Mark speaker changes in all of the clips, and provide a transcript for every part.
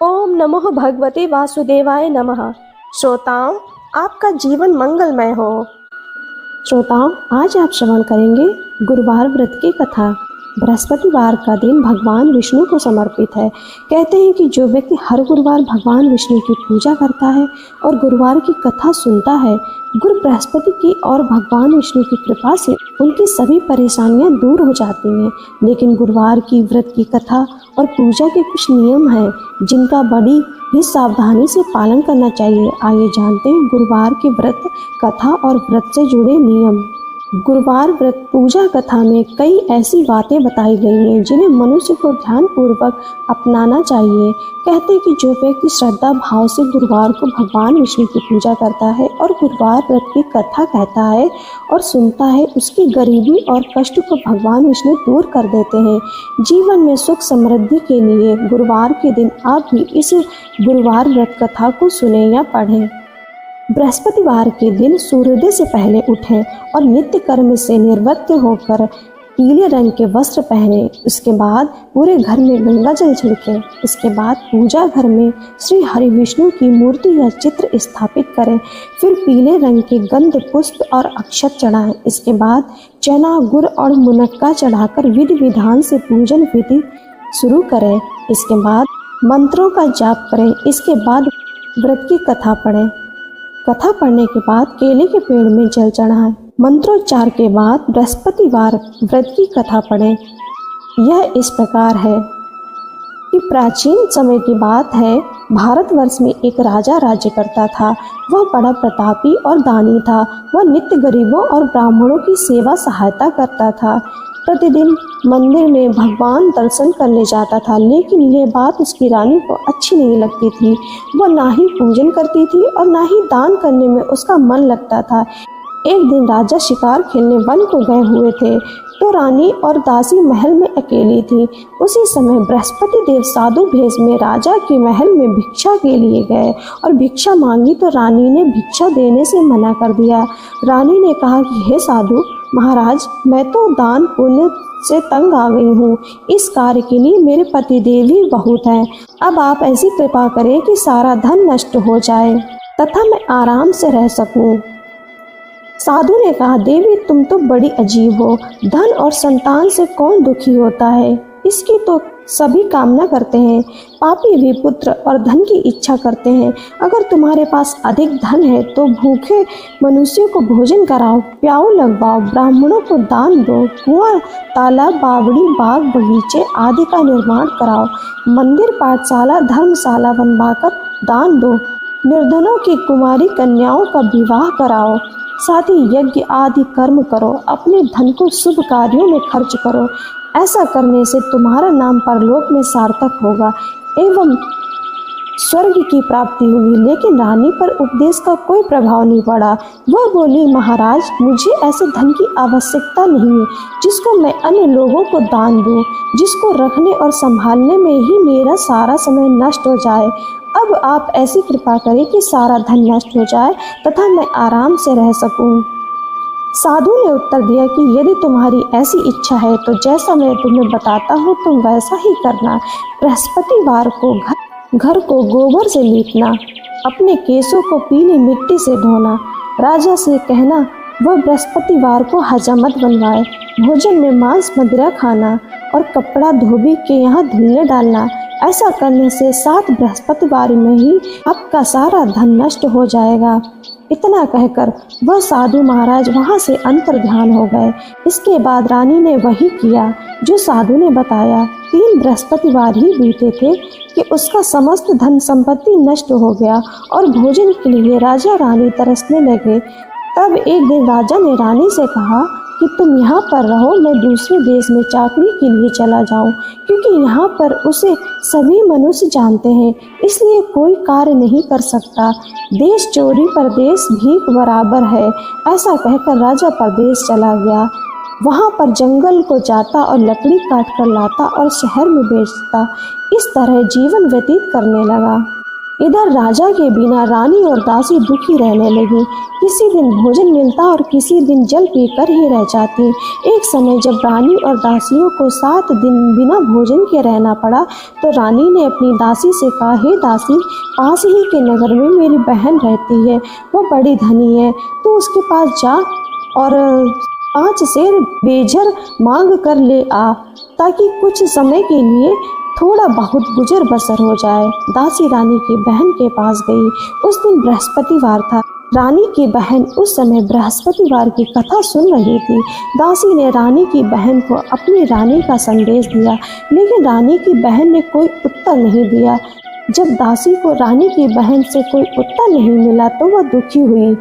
Speaker 1: ओम नमो भगवते वासुदेवाय नमः। श्रोताओं, आपका जीवन मंगलमय हो। श्रोताओं, आज आप श्रवण करेंगे गुरुवार व्रत की कथा। बृहस्पतिवार का दिन भगवान विष्णु को समर्पित है। कहते हैं कि जो व्यक्ति हर गुरुवार भगवान विष्णु की पूजा करता है और गुरुवार की कथा सुनता है, गुरु बृहस्पति की और भगवान विष्णु की कृपा से उनकी सभी परेशानियां दूर हो जाती हैं। लेकिन गुरुवार की व्रत की कथा और पूजा के कुछ नियम हैं जिनका बड़ी ही सावधानी से पालन करना चाहिए। आइए जानते हैं गुरुवार के व्रत कथा और व्रत से जुड़े नियम। गुरुवार व्रत पूजा कथा में कई ऐसी बातें बताई गई हैं जिन्हें मनुष्य को ध्यानपूर्वक अपनाना चाहिए। कहते हैं कि जो व्यक्ति श्रद्धा भाव से गुरुवार को भगवान विष्णु की पूजा करता है और गुरुवार व्रत की कथा कहता है और सुनता है, उसकी गरीबी और कष्ट को भगवान विष्णु दूर कर देते हैं। जीवन में सुख समृद्धि के लिए गुरुवार के दिन आप भी इस गुरुवार व्रत कथा को सुने या पढ़ें। बृहस्पतिवार के दिन सूर्योदय से पहले उठें और नित्य कर्म से निवृत्त होकर पीले रंग के वस्त्र पहने। उसके बाद पूरे घर में गंगा जल छिड़कें। इसके बाद पूजा घर में श्री हरि विष्णु की मूर्ति या चित्र स्थापित करें। फिर पीले रंग के गंध पुष्प और अक्षत चढ़ाएं। इसके बाद चना गुड़ और मुनक्का चढ़ाकर विधि विधान से पूजन विधि शुरू करें। इसके बाद मंत्रों का जाप करें। इसके बाद व्रत की कथा पढ़ें। कथा पढ़ने के बाद केले के पेड़ में जल चढ़ाएं। मंत्रोच्चार के बाद बृहस्पतिवार व्रत की कथा पढ़ें। यह इस प्रकार है कि प्राचीन समय की बात है, भारतवर्ष में एक राजा राज्य करता था। वह बड़ा प्रतापी और दानी था। वह नित्य गरीबों और ब्राह्मणों की सेवा सहायता करता था। प्रतिदिन मंदिर में भगवान दर्शन करने जाता था, लेकिन यह बात उसकी रानी को अच्छी नहीं लगती थी। वह ना ही पूजन करती थी और ना ही दान करने में उसका मन लगता था। एक दिन राजा शिकार खेलने वन को गए हुए थे तो रानी और दासी महल में अकेली थी। उसी समय बृहस्पति देव साधु भेष में राजा के महल में भिक्षा के लिए गए और भिक्षा मांगी तो रानी ने भिक्षा देने से मना कर दिया। रानी ने कहा कि हे साधु महाराज, मैं तो दान पुण्य से तंग आ गई हूँ। इस कार्य के लिए मेरे पतिदेव ही बहुत हैं। अब आप ऐसी कृपा करें कि सारा धन नष्ट हो जाए तथा मैं आराम से रह सकूं। साधु ने कहा, देवी तुम तो बड़ी अजीब हो। धन और संतान से कौन दुखी होता है? इसकी तो सभी कामना करते हैं। पापी भी पुत्र और धन की इच्छा करते हैं। अगर तुम्हारे पास अधिक धन है तो भूखे मनुष्यों को भोजन कराओ, प्याऊ लगवाओ, ब्राह्मणों को दान दो, कुआं तालाब बावड़ी बाग बगीचे आदि का निर्माण कराओ, मंदिर पाठशाला धर्मशाला बनवाकर दान दो, निर्धनों की कुमारी कन्याओं का विवाह कराओ, साथ ही यज्ञ आदि कर्म करो, अपने धन को शुभ कार्यों में खर्च करो। ऐसा करने से तुम्हारा नाम परलोक में सार्थक होगा एवं स्वर्ग की प्राप्ति होगी। लेकिन रानी पर उपदेश का कोई प्रभाव नहीं पड़ा। वह बोली, महाराज मुझे ऐसे धन की आवश्यकता नहीं है जिसको मैं अन्य लोगों को दान दूं, जिसको रखने और संभालने में ही मेरा सारा समय नष्ट हो जाए। अब आप ऐसी कृपा करें कि सारा धन नष्ट हो जाए तथा मैं आराम से रह सकूं। साधु ने उत्तर दिया कि यदि तुम्हारी ऐसी इच्छा है तो जैसा मैं तुम्हें बताता हूँ तुम वैसा ही करना। बृहस्पतिवार को घर को गोबर से लीपना, अपने केसों को पीली मिट्टी से धोना, राजा से कहना वह बृहस्पतिवार को हजामत बनवाए, भोजन में मांस मदिरा खाना और कपड़ा धोबी के यहाँ धुलने डालना। ऐसा करने से 7 बृहस्पतिवार में ही आपका सारा धन नष्ट हो जाएगा। इतना कहकर वह साधु महाराज वहां से अंतर ध्यान हो गए। इसके बाद रानी ने वही किया जो साधु ने बताया। 3 बृहस्पतिवार ही बीते थे कि उसका समस्त धन संपत्ति नष्ट हो गया और भोजन के लिए राजा रानी तरसने लगे। तब एक दिन राजा ने रानी से कहा कि तुम यहाँ पर रहो, मैं दूसरे देश में चाकरी के लिए चला जाऊँ, क्योंकि यहाँ पर उसे सभी मनुष्य जानते हैं, इसलिए कोई कार्य नहीं कर सकता। देश चोरी परदेश भीख बराबर है। ऐसा कहकर राजा परदेश चला गया। वहाँ पर जंगल को जाता और लकड़ी काट कर लाता और शहर में बेचता। इस तरह जीवन व्यतीत करने लगा। इधर राजा के बिना रानी और दासी दुखी रहने लगी। किसी दिन भोजन मिलता और किसी दिन जल पीकर ही रह जाती। एक समय जब रानी और दासियों को 7 दिन बिना भोजन के रहना पड़ा तो रानी ने अपनी दासी से कहा, हे दासी, पास ही के नगर में मेरी बहन रहती है, वो बड़ी धनी है, तो उसके पास जा और 5 सेर बेजर मांग कर ले आ, ताकि कुछ समय के लिए थोड़ा बहुत गुजर बसर हो जाए। दासी रानी की बहन के पास गई। उस दिन बृहस्पतिवार था। रानी की बहन उस समय बृहस्पतिवार की कथा सुन रही थी। दासी ने रानी की बहन को अपनी रानी का संदेश दिया, लेकिन रानी की बहन ने कोई उत्तर नहीं दिया। जब दासी को रानी की बहन से कोई उत्तर नहीं मिला तो वह दुखी हुई,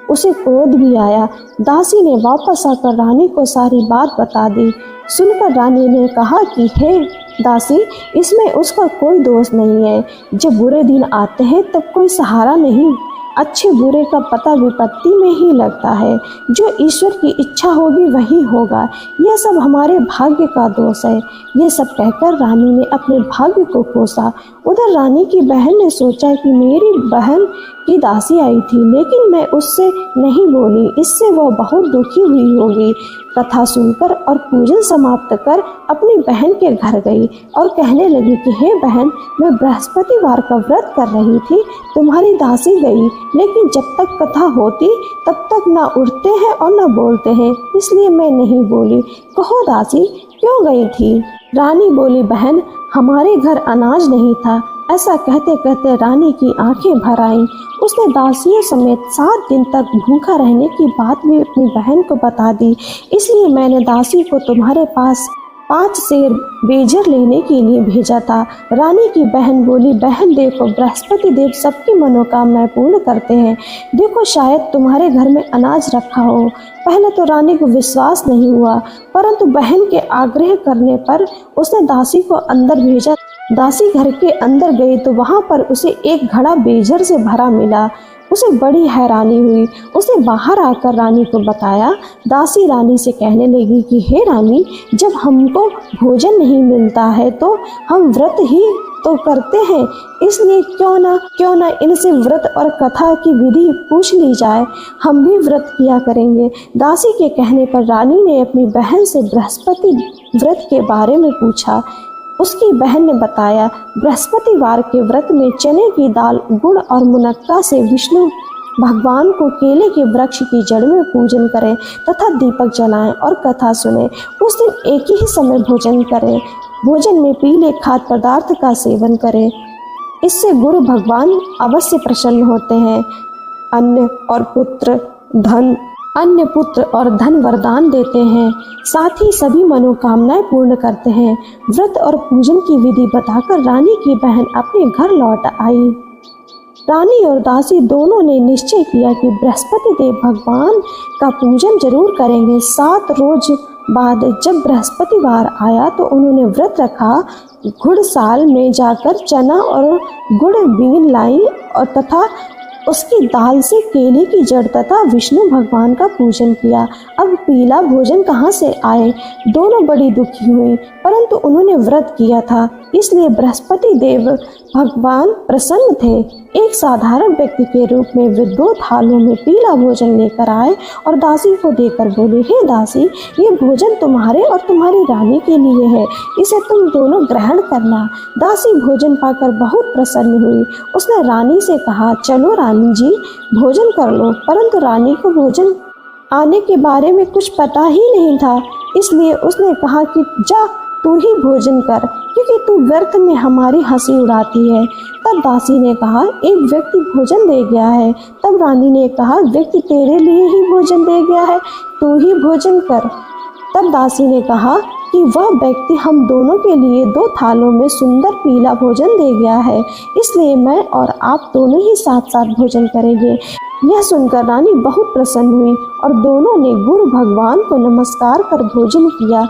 Speaker 1: उसे क्रोध भी आया। दासी ने वापस आकर रानी को सारी बात बता दी। सुनकर रानी ने कहा कि हे दासी, इसमें उसका कोई दोष नहीं है। जब बुरे दिन आते हैं तब कोई सहारा नहीं, अच्छे बुरे का पता विपत्ति में ही लगता है। जो ईश्वर की इच्छा होगी वही होगा, यह सब हमारे भाग्य का दोष है। यह सब कहकर रानी ने अपने भाग्य को कोसा। उधर रानी की बहन ने सोचा कि मेरी बहन की दासी आई थी, लेकिन मैं उससे नहीं बोली, इससे वह बहुत दुखी हुई होगी। कथा सुनकर और पूजन समाप्त कर अपनी बहन के घर गई और कहने लगी कि हे बहन, मैं बृहस्पतिवार का व्रत कर रही थी, तुम्हारी दासी गई, लेकिन जब तक कथा होती तब तक ना उठते हैं और ना बोलते हैं, इसलिए मैं नहीं बोली। कहो दासी, क्यों गई थी? रानी बोली, बहन, हमारे घर अनाज नहीं था। ऐसा कहते कहते रानी की आंखें भर आईं। उसने दासियों समेत 7 दिन तक भूखा रहने की बात भी अपनी बहन को बता दी। इसलिए मैंने दासी को तुम्हारे पास 5 सेर बेजर लेने के लिए भेजा था। रानी की बहन बोली, बहन देखो, बृहस्पति देव सबकी मनोकामनाएं पूर्ण करते हैं। देखो, शायद तुम्हारे घर में अनाज रखा हो। पहले तो रानी को विश्वास नहीं हुआ, परंतु बहन के आग्रह करने पर उसने दासी को अंदर भेजा। दासी घर के अंदर गई तो वहां पर उसे एक घड़ा बेजर से भरा मिला। उसे बड़ी हैरानी हुई। उसने बाहर आकर रानी को बताया। दासी रानी से कहने लगी कि हे रानी, जब हमको भोजन नहीं मिलता है तो हम व्रत ही तो करते हैं, इसलिए क्यों ना इनसे व्रत और कथा की विधि पूछ ली जाए, हम भी व्रत किया करेंगे। दासी के कहने पर रानी ने अपनी बहन से बृहस्पति व्रत के बारे में पूछा। उसकी बहन ने बताया, बृहस्पतिवार के व्रत में चने की दाल, गुड़ और मुनक्का से विष्णु भगवान को केले के वृक्ष की जड़ में पूजन करें तथा दीपक जलाएं और कथा सुने। उस दिन एक ही समय भोजन करें। भोजन में पीले खाद्य पदार्थ का सेवन करें, इससे गुरु भगवान अवश्य प्रसन्न होते हैं। अन्न पुत्र और धन वरदान देते हैं, साथ ही सभी मनोकामनाएं पूर्ण करते हैं। व्रत और पूजन की विधि बताकर रानी की बहन अपने घर लौट आई। रानी और दासी दोनों ने निश्चय किया कि बृहस्पति देव भगवान का पूजन जरूर करेंगे। 7 रोज बाद जब बृहस्पतिवार आया तो उन्होंने व्रत रखा। घुड़साल में जाकर चना और गुड़ बीन लाई और तथा उसकी दाल से केले की जड़ तथा विष्णु भगवान का पूजन किया। अब पीला भोजन कहाँ से आए? दोनों बड़ी दुखी हुई, परंतु उन्होंने व्रत किया था, इसलिए बृहस्पति देव भगवान प्रसन्न थे। एक साधारण व्यक्ति के रूप में वे 2 थालों में पीला भोजन लेकर आए और दासी को देकर बोले, हे दासी, ये भोजन तुम्हारे और तुम्हारी रानी के लिए है, इसे तुम दोनों ग्रहण करना। दासी भोजन पाकर बहुत प्रसन्न हुई। उसने रानी से कहा, चलो रानी जी, भोजन कर लो। परंतु रानी को भोजन आने के बारे में कुछ पता ही नहीं था, इसलिए उसने कहा कि जा तू ही भोजन कर, क्योंकि तू व्यर्थ में हमारी हंसी उड़ाती है। तब दासी ने कहा, एक व्यक्ति भोजन दे गया है। तब रानी ने कहा, व्यक्ति तेरे लिए ही भोजन दे गया है, तू ही भोजन कर। तब दासी ने कहा कि वह व्यक्ति हम दोनों के लिए 2 थालों में सुंदर पीला भोजन दे गया है, इसलिए मैं और आप दोनों ही साथ साथ भोजन करेंगे। यह सुनकर रानी बहुत प्रसन्न हुई और दोनों ने गुरु भगवान को नमस्कार कर भोजन किया।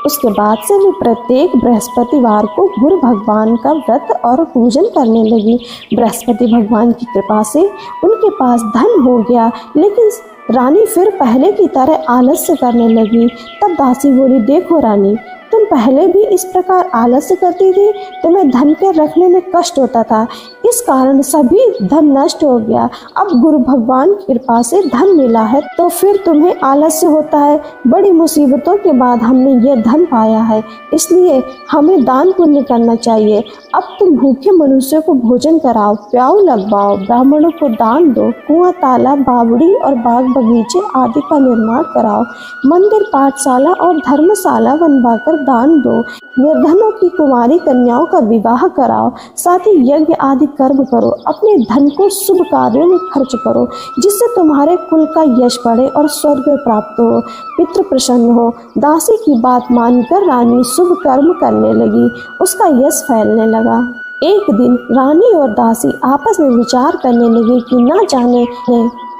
Speaker 1: उसके बाद से वे प्रत्येक बृहस्पतिवार को गुरु भगवान का व्रत और पूजन करने लगी। बृहस्पति भगवान की कृपा से उनके पास धन हो गया, लेकिन रानी फिर पहले की तरह आलस्य करने लगी। तब दासी बोली, देखो रानी, तुम पहले भी इस प्रकार आलस्य करती थी, तुम्हें धन के रखने में कष्ट होता था, इस कारण सभी धन नष्ट हो गया। अब गुरु भगवान की कृपा से धन मिला है तो फिर तुम्हें आलस्य होता है। बड़ी मुसीबतों के बाद हमने यह धन पाया है, इसलिए हमें दान पुण्य करना चाहिए। अब तुम भूखे मनुष्यों को भोजन कराओ, प्याऊ लगवाओ, ब्राह्मणों को दान दो, कुआं, तालाब, बावड़ी और बाग बगीचे आदि का निर्माण कराओ, मंदिर, पाठशाला और धर्मशाला बनवाकर दान दो, निर्धनों की कुंवारी कन्याओं का विवाह कराओ, साथ ही यज्ञ आदि कर्म करो। अपने धन को शुभ कार्यों में खर्च करो, जिससे तुम्हारे कुल का यश बढ़े और स्वर्ग प्राप्त हो, पितृ प्रसन्न हो। दासी की बात मानकर रानी शुभ कर्म करने लगी, उसका यश फैलने लगा। एक दिन रानी और दासी आपस में विचार करने लगी कि न जाने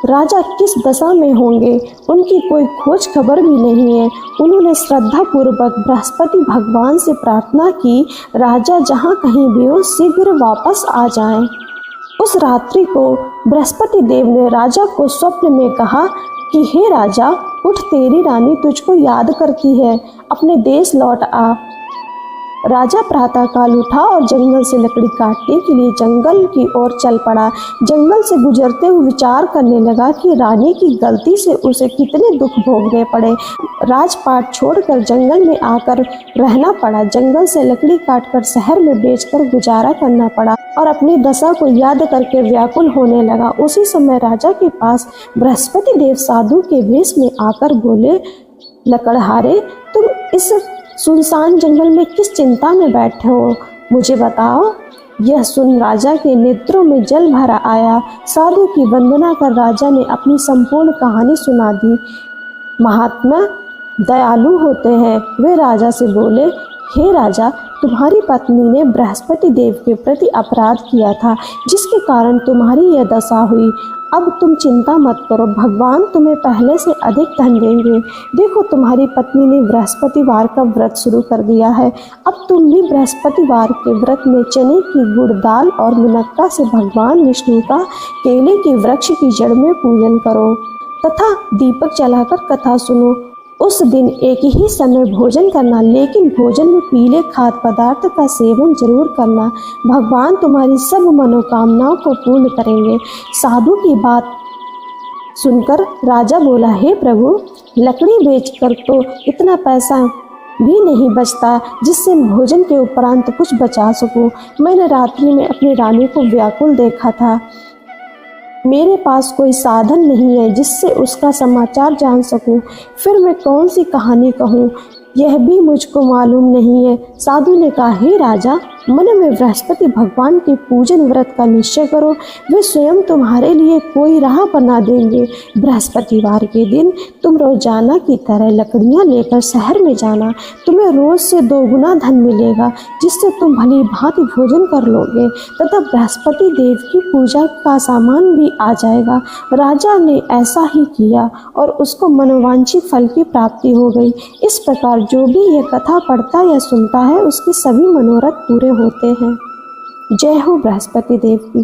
Speaker 1: राजा किस दशा में होंगे, उनकी कोई खोज खबर भी नहीं है। उन्होंने श्रद्धा पूर्वक बृहस्पति भगवान से प्रार्थना की, राजा जहाँ कहीं भी हो शीघ्र वापस आ जाएं। उस रात्रि को बृहस्पति देव ने राजा को स्वप्न में कहा कि हे राजा, उठ, तेरी रानी तुझको याद करती है, अपने देश लौट आ। राजा प्रातःकाल उठा और जंगल से लकड़ी काटने के लिए जंगल की ओर चल पड़ा। जंगल से गुजरते हुए विचार करने लगा कि रानी की गलती से उसे कितने दुख भोगने पड़े। राजपाट छोड़कर जंगल में आकर रहना पड़ा। जंगल से लकड़ी काटकर शहर में बेचकर गुजारा करना पड़ा और अपनी दशा को याद करके व्याकुल होने लगा। उसी समय राजा के पास बृहस्पति देव साधु के वेश में आकर बोले, लकड़हारे, तुम इस सुनसान जंगल में किस चिंता में बैठे हो, मुझे बताओ। यह सुन राजा के नेत्रों में जल भरा आया। साधु की वंदना कर राजा ने अपनी संपूर्ण कहानी सुना दी। महात्मा दयालु होते हैं। वे राजा से बोले, हे राजा, तुम्हारी पत्नी ने बृहस्पति देव के प्रति अपराध किया था, जिसके कारण तुम्हारी यह दशा हुई। अब तुम चिंता मत करो, भगवान तुम्हें पहले से अधिक धन देंगे। देखो, तुम्हारी पत्नी ने बृहस्पतिवार का व्रत शुरू कर दिया है। अब तुम भी बृहस्पतिवार के व्रत में चने की गुड़ दाल और मुनक्का से भगवान विष्णु का केले के वृक्ष की जड़ में पूजन करो तथा दीपक जलाकर कथा सुनो। उस दिन एक ही समय भोजन करना, लेकिन भोजन में पीले खाद्य पदार्थ का सेवन जरूर करना। भगवान तुम्हारी सब मनोकामनाओं को पूर्ण करेंगे। साधु की बात सुनकर राजा बोला, हे प्रभु, लकड़ी बेचकर तो इतना पैसा भी नहीं बचता जिससे भोजन के उपरांत कुछ बचा सकूं। मैंने रात्रि में अपनी रानी को व्याकुल देखा था। मेरे पास कोई साधन नहीं है जिससे उसका समाचार जान सकूं। फिर मैं कौन सी कहानी कहूं, यह भी मुझको मालूम नहीं है। साधु ने कहा, हे राजा, मन में बृहस्पति भगवान के पूजन व्रत का निश्चय करो, वे स्वयं तुम्हारे लिए कोई राह बना देंगे। बृहस्पतिवार के दिन तुम रोजाना की तरह लकड़ियां लेकर शहर में जाना। तुम्हें रोज से 2 गुना धन मिलेगा, जिससे तुम भली भांति भोजन कर लोगे तथा बृहस्पति देव की पूजा का सामान भी आ जाएगा। राजा ने ऐसा ही किया और उसको मनोवांछित फल की प्राप्ति हो गई। इस प्रकार जो भी यह कथा पढ़ता या सुनता है, उसके सभी मनोरथ पूरे होते हैं। जय हो बृहस्पति देव की।